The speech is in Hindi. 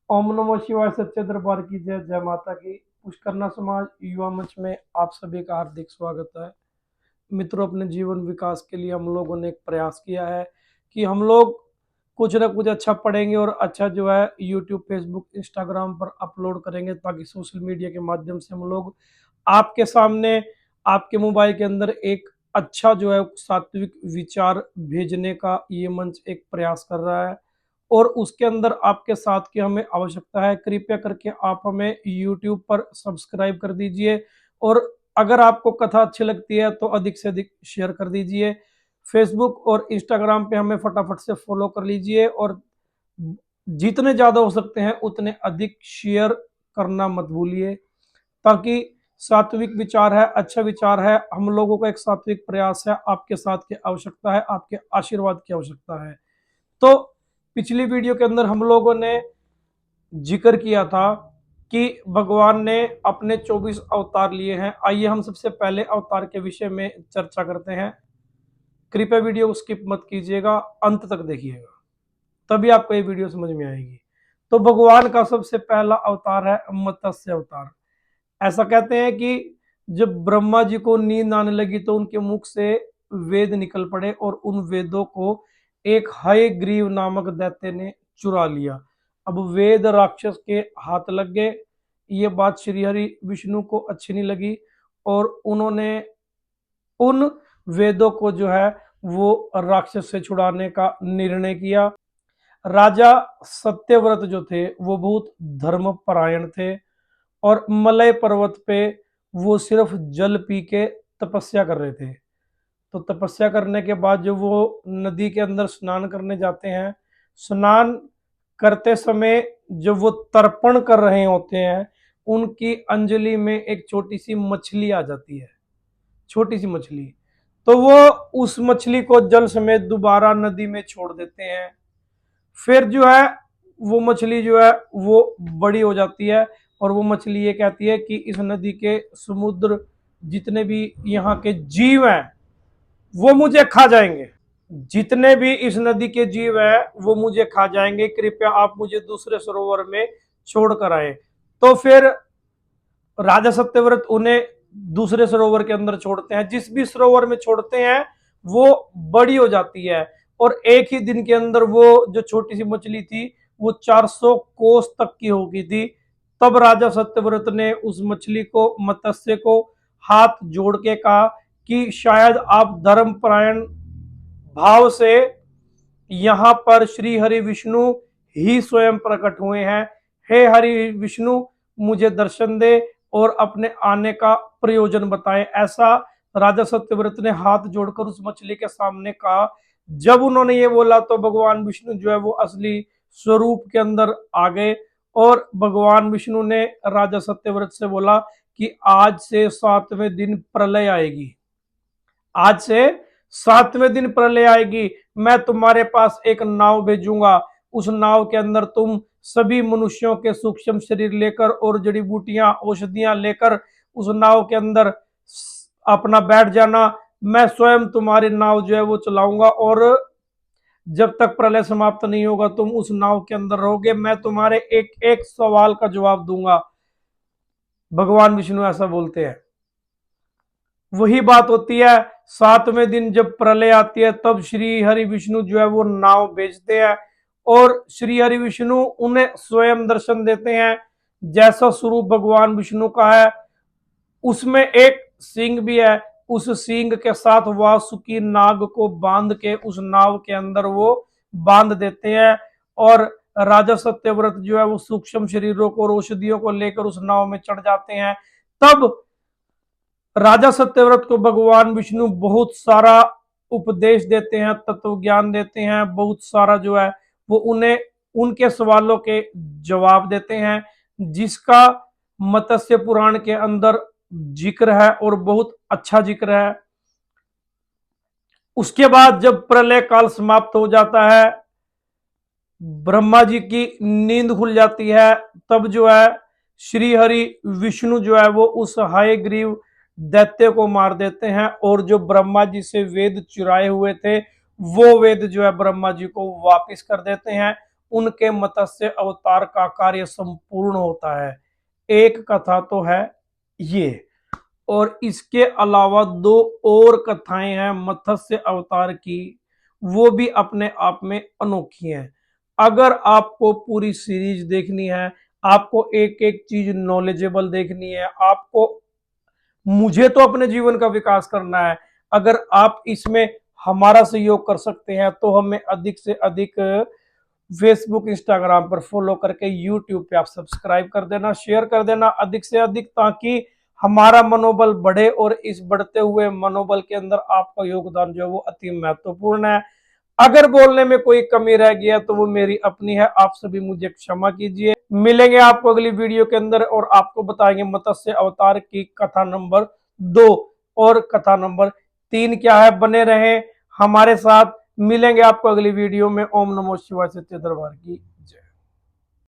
ओम नमः शिवाय। सच्चे दरबार की जय। जय माता की। पुष्करना समाज युवा मंच में आप सभी का हार्दिक स्वागत है। मित्रों, अपने जीवन विकास के लिए हम लोगों ने एक प्रयास किया है कि हम लोग कुछ ना कुछ अच्छा पढ़ेंगे और अच्छा जो है यूट्यूब, फेसबुक, इंस्टाग्राम पर अपलोड करेंगे, ताकि सोशल मीडिया के माध्यम से हम लोग आपके सामने, आपके मोबाइल के अंदर एक अच्छा जो है सात्विक विचार भेजने का ये मंच एक प्रयास कर रहा है। और उसके अंदर आपके साथ की हमें आवश्यकता है। कृपया करके आप हमें यूट्यूब पर सब्सक्राइब कर दीजिए, और अगर आपको कथा अच्छी लगती है तो अधिक से अधिक शेयर कर दीजिए। फेसबुक और इंस्टाग्राम पे हमें फटाफट से फॉलो कर लीजिए, और जितने ज़्यादा हो सकते हैं उतने अधिक शेयर करना मत भूलिए, ताकि सात्विक विचार है, अच्छा विचार है, हम लोगों का एक सात्विक प्रयास है, आपके साथ की आवश्यकता है, आपके आशीर्वाद की आवश्यकता है। तो पिछली वीडियो के अंदर हम लोगों ने जिक्र किया था कि भगवान ने अपने 24 अवतार लिए हैं। आइए हम सबसे पहले अवतार के विषय में चर्चा करते हैं। कृपया वीडियो स्किप मत कीजिएगा, अंत तक देखिएगा, तभी आपको ये वीडियो समझ में आएगी। तो भगवान का सबसे पहला अवतार है मत्स्य अवतार। ऐसा कहते हैं कि जब ब्रह्मा जी को नींद आने लगी तो उनके मुख से वेद निकल पड़े, और उन वेदों को एक हयग्रीव नामक दैत्य ने चुरा लिया। अब वेद राक्षस के हाथ लग गए। ये बात श्री हरि विष्णु को अच्छी नहीं लगी, और उन्होंने उन वेदों को जो है वो राक्षस से छुड़ाने का निर्णय किया। राजा सत्यव्रत जो थे वो बहुत धर्मपरायण थे, और मलय पर्वत पे वो सिर्फ जल पी के तपस्या कर रहे थे। तो तपस्या करने के बाद जब वो नदी के अंदर स्नान करने जाते हैं, स्नान करते समय जब वो तर्पण कर रहे होते हैं, उनकी अंजलि में एक छोटी सी मछली आ जाती है, छोटी सी मछली। तो वो उस मछली को जल समेत दोबारा नदी में छोड़ देते हैं। फिर जो है वो मछली जो है वो बड़ी हो जाती है, और वो मछली ये कहती है कि इस नदी के समुद्र जितने भी यहाँ के जीव हैं वो मुझे खा जाएंगे। जितने भी इस नदी के जीव हैं वो मुझे खा जाएंगे, कृपया आप मुझे दूसरे सरोवर में छोड़ कर आए। तो फिर राजा सत्यव्रत उन्हें दूसरे सरोवर के अंदर छोड़ते हैं। जिस भी सरोवर में छोड़ते हैं वो बड़ी हो जाती है, और एक ही दिन के अंदर वो जो छोटी सी मछली थी वो 400 कोस तक की हो गई थी। तब राजा सत्यव्रत ने उस मछली को, मत्स्य को हाथ जोड़ के कहा कि शायद आप धर्मपरायण भाव से यहाँ पर श्री हरि विष्णु ही स्वयं प्रकट हुए हैं। हे हरि विष्णु, मुझे दर्शन दे और अपने आने का प्रयोजन बताएं। ऐसा राजा सत्यव्रत ने हाथ जोड़कर उस मछली के सामने कहा। जब उन्होंने ये बोला तो भगवान विष्णु जो है वो असली स्वरूप के अंदर आ गए, और भगवान विष्णु ने राजा सत्यव्रत से बोला कि आज से 7वें दिन प्रलय आएगी, आज से 7वें दिन प्रलय आएगी। मैं तुम्हारे पास एक नाव भेजूंगा, उस नाव के अंदर तुम सभी मनुष्यों के सूक्ष्म शरीर लेकर और जड़ी बूटियां, औषधियां लेकर उस नाव के अंदर अपना बैठ जाना। मैं स्वयं तुम्हारी नाव जो है वो चलाऊंगा, और जब तक प्रलय समाप्त नहीं होगा तुम उस नाव के अंदर रहोगे। मैं तुम्हारे एक एक सवाल का जवाब दूंगा। भगवान विष्णु ऐसा बोलते हैं। वही बात होती है, 7वें दिन जब प्रलय आती है तब श्री हरि विष्णु जो है वो नाव भेजते हैं, और श्री हरि विष्णु उन्हें स्वयं दर्शन देते हैं। जैसा स्वरूप भगवान विष्णु का है उसमें एक सिंह भी है। उस सिंह के साथ वासुकी नाग को बांध के उस नाव के अंदर वो बांध देते हैं, और राजा सत्यव्रत जो है वो सूक्ष्म शरीरों को और औषधियों को लेकर उस नाव में चढ़ जाते हैं। तब राजा सत्यव्रत को भगवान विष्णु बहुत सारा उपदेश देते हैं, तत्व ज्ञान देते हैं, बहुत सारा जो है वो उन्हें उनके सवालों के जवाब देते हैं, जिसका मत्स्य पुराण के अंदर जिक्र है, और बहुत अच्छा जिक्र है। उसके बाद जब प्रलय काल समाप्त हो जाता है, ब्रह्मा जी की नींद खुल जाती है, तब जो है श्री हरि विष्णु जो है वो उस हयग्रीव दैत्य को मार देते हैं, और जो ब्रह्मा जी से वेद चुराए हुए थे वो वेद जो है ब्रह्मा जी को वापिस कर देते हैं, उनके मत्स्य अवतार का कार्य संपूर्ण होता है। एक कथा तो है ये, और इसके अलावा दो और कथाएं हैं मत्स्य अवतार की, वो भी अपने आप में अनोखी हैं। अगर आपको पूरी सीरीज देखनी है, आपको एक एक चीज नॉलेजेबल देखनी है, आपको, मुझे तो अपने जीवन का विकास करना है, अगर आप इसमें हमारा सहयोग कर सकते हैं तो हमें अधिक से अधिक फेसबुक इंस्टाग्राम पर फॉलो करके यूट्यूब पे आप सब्सक्राइब कर देना, शेयर कर देना अधिक से अधिक, ताकि हमारा मनोबल बढ़े, और इस बढ़ते हुए मनोबल के अंदर आपका योगदान जो है वो अति महत्वपूर्ण है। अगर बोलने में कोई कमी रह गई है तो वो मेरी अपनी है, आप सभी मुझे क्षमा कीजिए। मिलेंगे आपको अगली वीडियो के अंदर और आपको बताएंगे मत्स्य अवतार की कथा नंबर 2 और कथा नंबर 3 क्या है। बने रहें हमारे साथ, मिलेंगे आपको अगली वीडियो में। ओम नमो शिवाय, सत्य दरबार की।